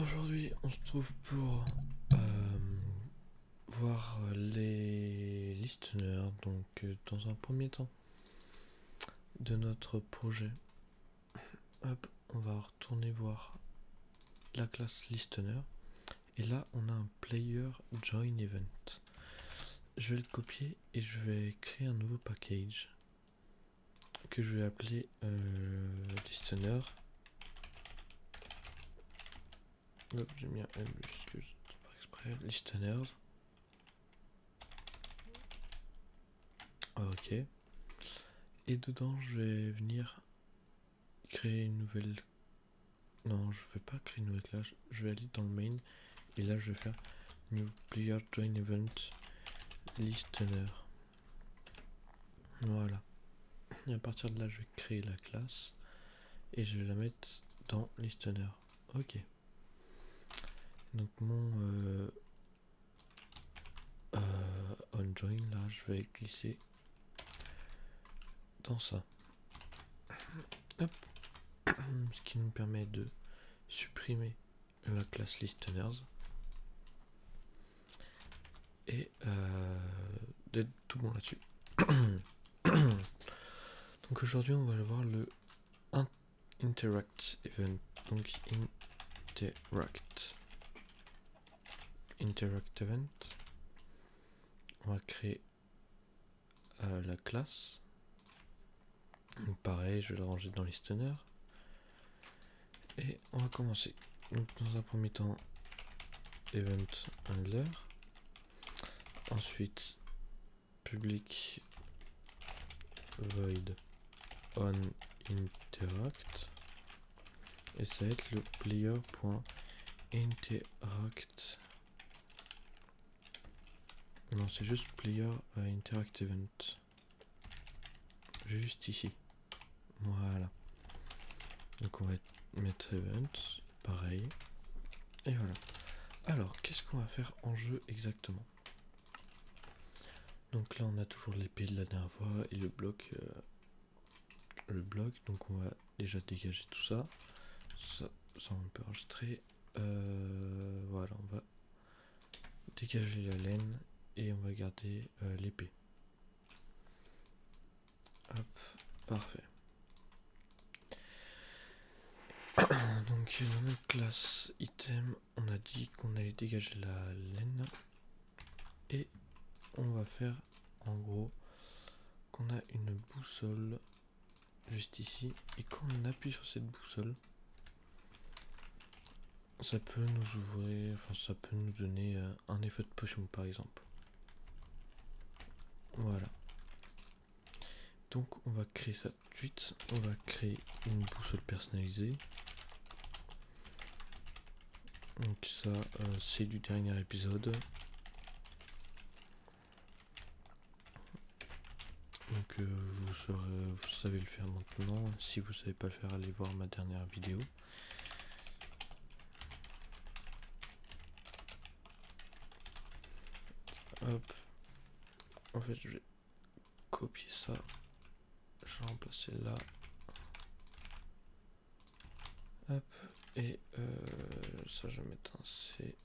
Aujourd'hui, on se trouve pour voir les listeners. Donc, dans un premier temps de notre projet, hop, on va retourner voir la classe listener. Et là, on a un player join event. Je vais le copier et je vais créer un nouveau package que je vais appeler listener. Hop, j'ai mis un M majuscule pour faire exprès. Listeners. Ok. Et dedans, je vais venir créer une nouvelle. Non, je vais pas créer une nouvelle classe. Je vais aller dans le main et là, je vais faire new player join event listener. Voilà. Et à partir de là, je vais créer la classe et je vais la mettre dans listener. Ok. Donc mon on join là, je vais glisser dans ça. Hop. Ce qui nous permet de supprimer la classe listeners et d'être tout bon là-dessus. Donc aujourd'hui on va voir le interact event. Donc interact event. On va créer la classe. Donc pareil, je vais le ranger dans listener. Et on va commencer. Donc dans un premier temps, event handler. Ensuite, public void on interact. Et ça va être le player.interact. Non, c'est juste player interact event. Juste ici. Voilà. Donc on va mettre event, pareil. Et voilà. Alors, qu'est-ce qu'on va faire en jeu exactement? Donc là, on a toujours l'épée de la dernière fois et le bloc. Donc on va déjà dégager tout ça. Ça on peut enregistrer. Voilà, on va dégager la laine et on va garder l'épée. Hop, parfait. Donc dans notre classe item, on a dit qu'on allait dégager la laine et on va faire en gros qu'on a une boussole juste ici et quand on appuie sur cette boussole, ça peut nous ouvrir, enfin ça peut nous donner un effet de potion par exemple. Voilà. Donc on va créer ça tout de suite. On va créer une boussole personnalisée. Donc ça c'est du dernier épisode. Donc vous savez le faire maintenant. Si vous savez pas le faire, allez voir ma dernière vidéo. Hop. En fait je vais copier ça. Je vais remplacer là. Hop. Et ça je vais mettre un C.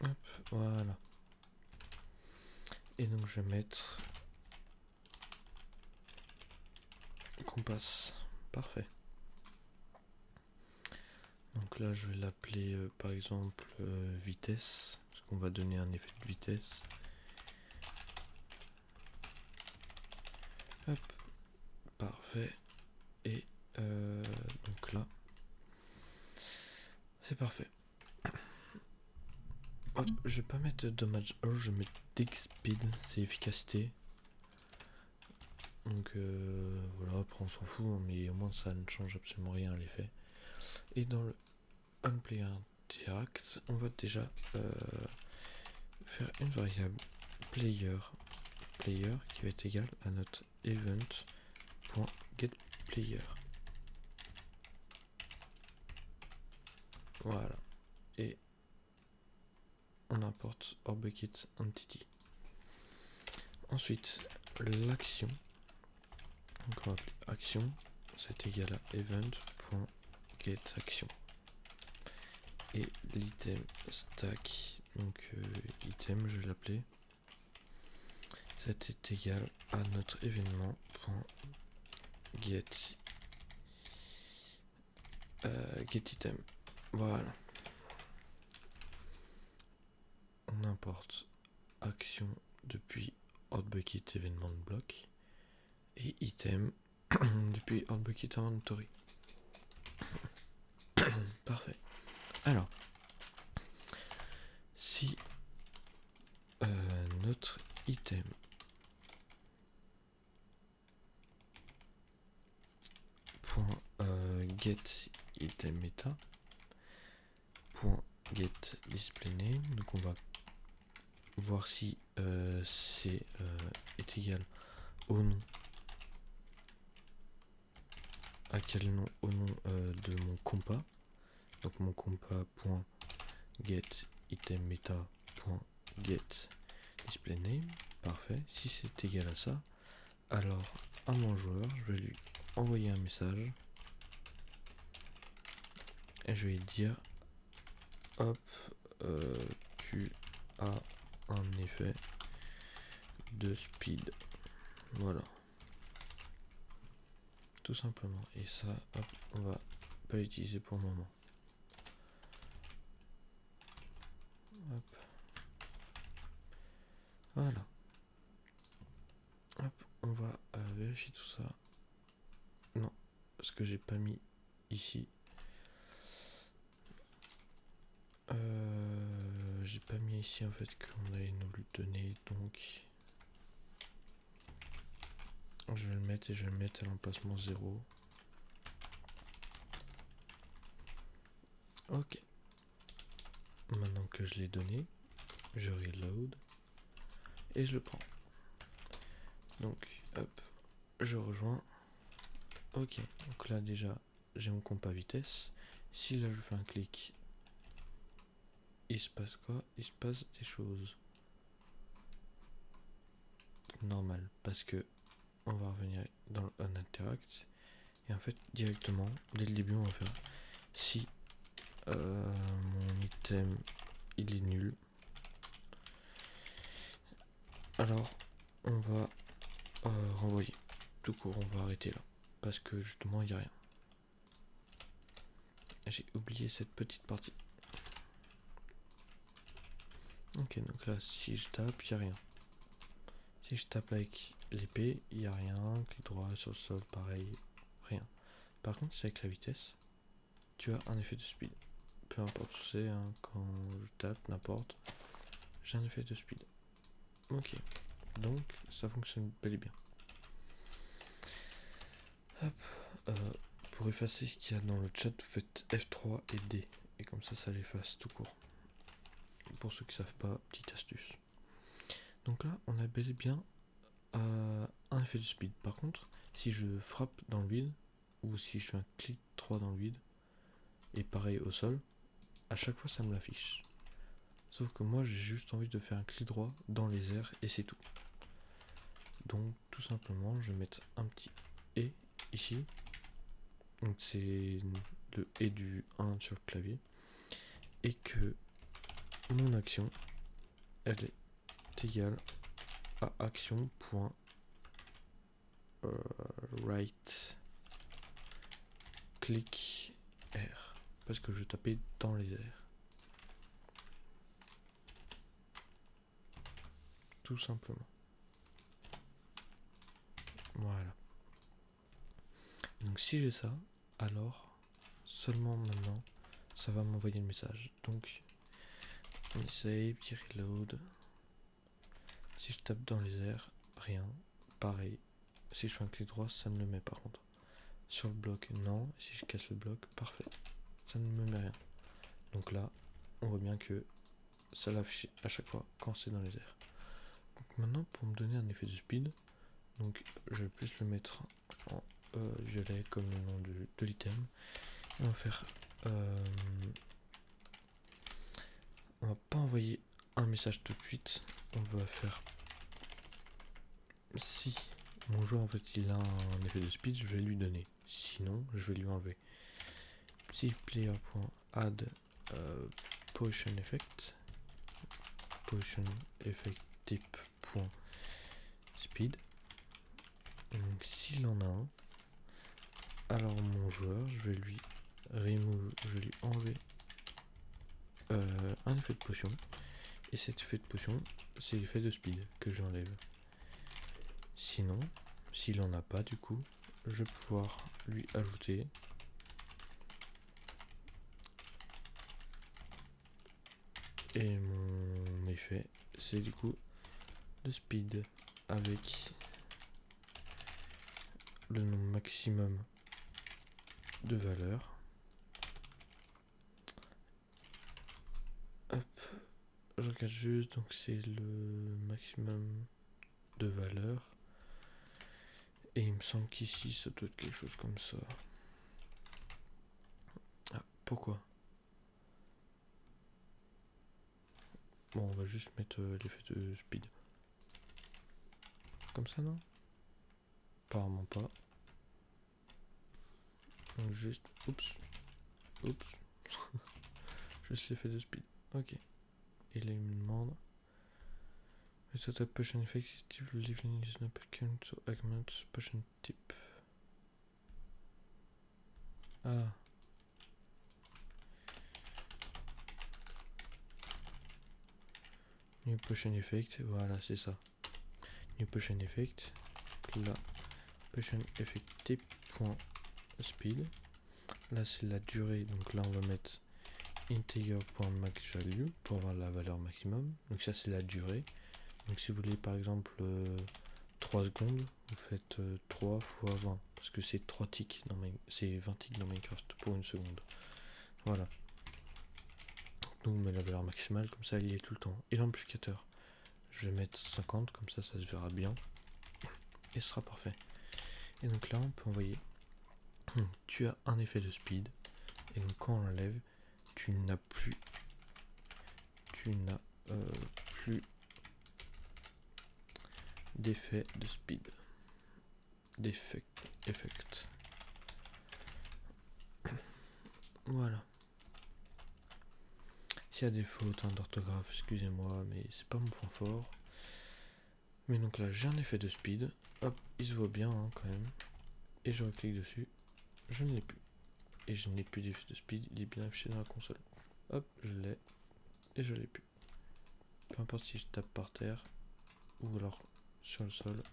Hop, voilà. Et donc je vais mettre compass. Parfait. Donc là je vais l'appeler par exemple vitesse. Parce qu'on va donner un effet de vitesse. Hop. Parfait. Et donc là. C'est parfait. Hop, je vais pas mettre dommage. Je vais mettre dex speed. C'est efficacité. Donc voilà, après on s'en fout, hein, mais au moins ça ne change absolument rien à l'effet. Et dans le onPlayer interact, on va déjà faire une variable player qui va être égale à notre event.getPlayer. Voilà. Et on importe OrBucketEntity. Ensuite, l'action Donc on va appeler action, c'est égal à event.getAction. Et l'item stack, donc item je vais l'appeler, c'est égal à notre événement.get getItem. Voilà. On importe action depuis OutBucket événement de bloc et item depuis OutBucket inventory. Parfait. Alors, si notre item .get item meta .get display name, donc on va voir si c'est est égal au nom, à quel nom, au nom de mon compas, donc mon compas.get item meta.get display name. Parfait. Si c'est égal à ça, alors à mon joueur je vais lui envoyer un message et je vais lui dire hop, tu as un effet de speed, voilà, tout simplement. Et ça, hop, on va pas l'utiliser pour le moment. Hop, voilà. Hop, on va vérifier tout ça. Non, ce que j'ai pas mis ici. J'ai pas mis ici en fait qu'on allait nous le donner, donc je vais le mettre et je vais le mettre à l'emplacement 0. Ok. Maintenant que je l'ai donné, je reload et je le prends. Donc hop, je rejoins. Ok, donc là déjà j'ai mon compas vitesse. Si là je fais un clic, il se passe quoi? Il se passe des choses. Normal, parce que on va revenir dans le onInteract et en fait directement dès le début on va faire si mon item il est nul, alors on va renvoyer tout court, on va arrêter là parce que justement il n'y a rien. J'ai oublié cette petite partie. Ok, donc là si je tape, il n'y a rien. Si je tape avec l'épée, il n'y a rien. Clic droit sur le sol, pareil, rien. Par contre, c'est avec la vitesse, tu as un effet de speed. Peu importe où c'est, hein, quand je tape, n'importe, j'ai un effet de speed. Ok, donc ça fonctionne bel et bien. Hop, pour effacer ce qu'il y a dans le chat, vous faites F3 et D, et comme ça l'efface tout court. Pour ceux qui savent pas, petite astuce. Donc là, on a bel et bien un effet de speed. Par contre, si je frappe dans le vide, ou si je fais un clic 3 dans le vide, et pareil au sol, à chaque fois ça me l'affiche. Sauf que moi j'ai juste envie de faire un clic droit dans les airs et c'est tout. Donc tout simplement je vais mettre un petit et ici. Donc c'est le et du 1 sur le clavier. Et que mon action elle est égale à action.right clic R. Parce que je tapais dans les airs. Tout simplement. Voilà. Donc si j'ai ça, alors seulement maintenant ça va m'envoyer le message. Donc on essaye, petit reload. Si je tape dans les airs, rien. Pareil. Si je fais un clic droit, ça me le met par contre. Sur le bloc, non. Si je casse le bloc, parfait. Ça ne me met rien. Donc là, on voit bien que ça l'affiche à chaque fois quand c'est dans les airs. Donc maintenant, pour me donner un effet de speed, donc je vais plus le mettre en violet comme le nom de l'item. Et on va faire... on va pas envoyer un message tout de suite. On va faire si mon joueur en fait il a un effet de speed, je vais lui donner. Sinon, je vais lui enlever. Si player.add potion effect, potion effect type .speed. Donc s'il en a un, alors mon joueur, je vais lui enlever un effet de potion. Et cet effet de potion, c'est l'effet de speed que j'enlève. Sinon, s'il en a pas du coup, je vais pouvoir lui ajouter et mon effet c'est du coup de speed avec le nombre maximum de valeurs. Hop, je regarde juste, donc c'est le maximum de valeurs. Et il me semble qu'ici ça doit être quelque chose comme ça. Ah, pourquoi? Bon, on va juste mettre l'effet de speed. Comme ça, non? Apparemment pas. Donc juste, oups, juste l'effet de speed. Ok. Et là il me demande. It's a potion effective living is not become to augment potion type. Ah. New potion effect, voilà c'est ça. New potion effect. Là, potion effect type .speed. Là c'est la durée, donc là on va mettre integer.max value pour avoir la valeur maximum. Donc ça c'est la durée. Donc si vous voulez par exemple 3 secondes, vous faites 3 fois 20. Parce que c'est 3 ticks dans c'est 20 ticks dans Minecraft pour une seconde. Voilà. Donc on met la valeur maximale, comme ça elle y est tout le temps. Et l'amplificateur, je vais mettre 50, comme ça ça se verra bien. Et ce sera parfait. Et donc là on peut envoyer. Tu as un effet de speed. Et donc quand on l'enlève, tu n'as plus d'effet de speed. Effect. Voilà. S'il y a des fautes d'orthographe, excusez-moi, mais c'est pas mon point fort. Mais donc là, j'ai un effet de speed. Hop, il se voit bien hein, quand même. Et je reclique dessus. Je ne l'ai plus. Et je n'ai plus d'effet de speed. Il est bien affiché dans la console. Hop, je l'ai. Et je l'ai plus. Peu importe si je tape par terre ou alors sur le sol,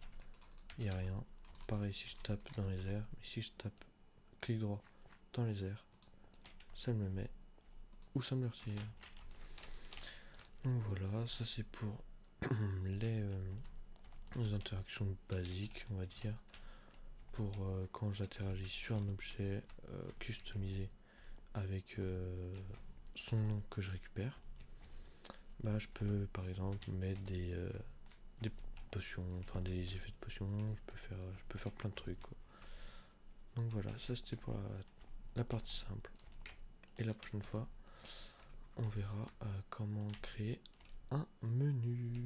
il n'y a rien. Pareil si je tape dans les airs. Mais si je tape clic droit dans les airs, ça me le met ou ça me le retire. Donc voilà, ça c'est pour les interactions basiques, on va dire, pour quand j'interagis sur un objet customisé avec son nom que je récupère. Bah, je peux par exemple mettre des potions, enfin des effets de potions, je peux faire plein de trucs quoi. Donc voilà, ça c'était pour la partie simple. Et la prochaine fois, on verra comment créer un menu.